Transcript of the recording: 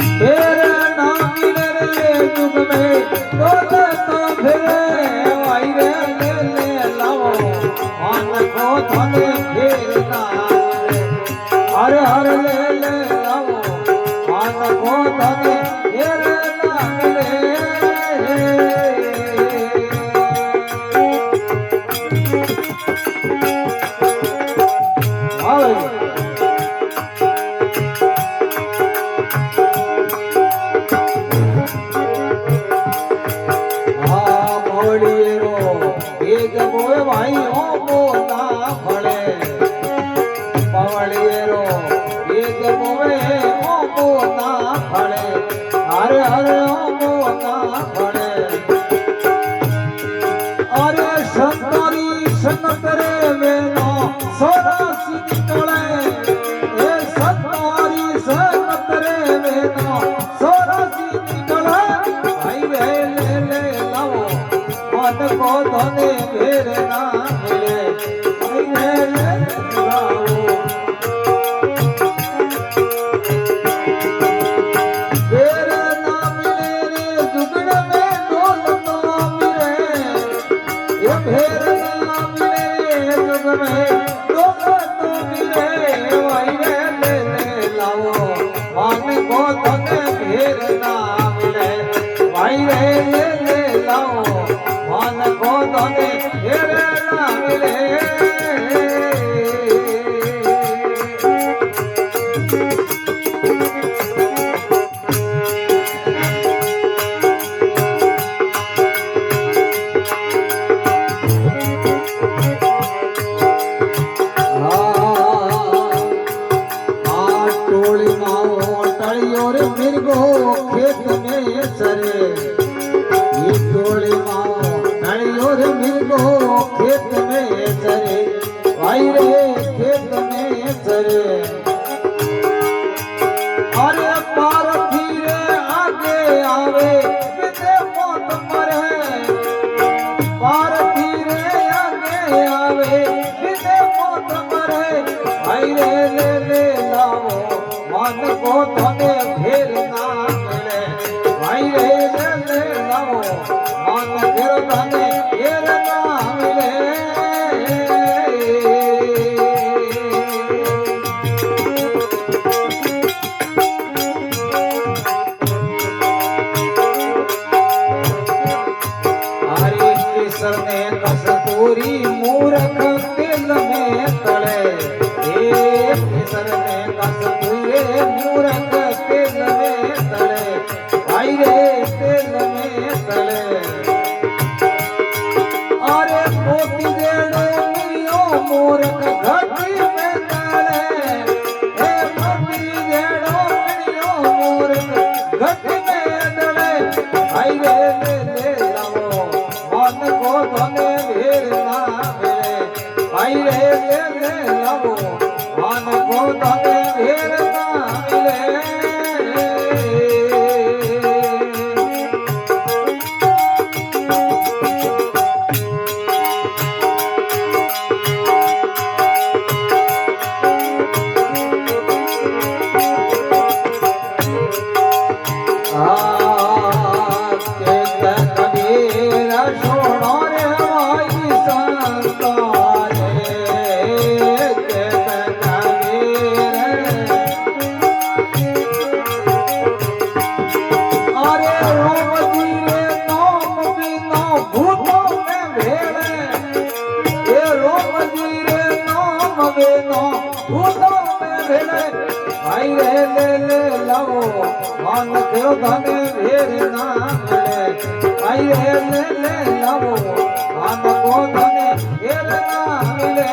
तेरे नाम रे जुग में दौलत फिरे भाई रे ले लाओ मान को धन फिर ना हर हर ले लाओ मान को धन फिर ना मिले भाई ओ मोना फड़े पवड़िएरो एक मोवे ओ मोना फड़े हरे हरे ओ मोना फड़े अरे संतरी संतरे वेनो सोरासी निकले ए संतरी संतरे वेनो सोरासी निकले भाई ले लाओ मन को धने भेर ना मिले भाई ले लाओ भेर ना मिले रे जुगड़ में दौलत मिले ये भेर ना मिले जुग में दौलत मिले भाई ले लाओ मन को धने भेर ना मिले भाई ले लाओ मन को धने भेर ना मिले टोली माओ टड़ियों रे मिर्गो खेत में सरे टोली माओ टड़ियों रे मिर्गो खेत में सरे भाई रे खेत में सरे अरे पारथी रे आगे आवे बिते मौत मरे पारथी रे आगे आवे बिते मौत मरे भाई ले लाओ मन को धने भेर ना मिले भाई ले लाओ मन को धने भेर ना मिले हरे केसर ने कस्तूरी मूरख तिल में तले केसर ने कस्तूरी मूरख तिल में तले भाई रे तिल में तले अरे मोती देड़ो मियो मूरख घटी में तले हे मोती देड़ो मियो मूरख घटी में तले भाई रे ले लाओ मन को धने भेर ना मिले भाई ले लाओ मन को धने भेर ना मिले भाई ले लाओ मन को धने भेर ना मिले भाई ले लाओ मन को धने भेर ना मिले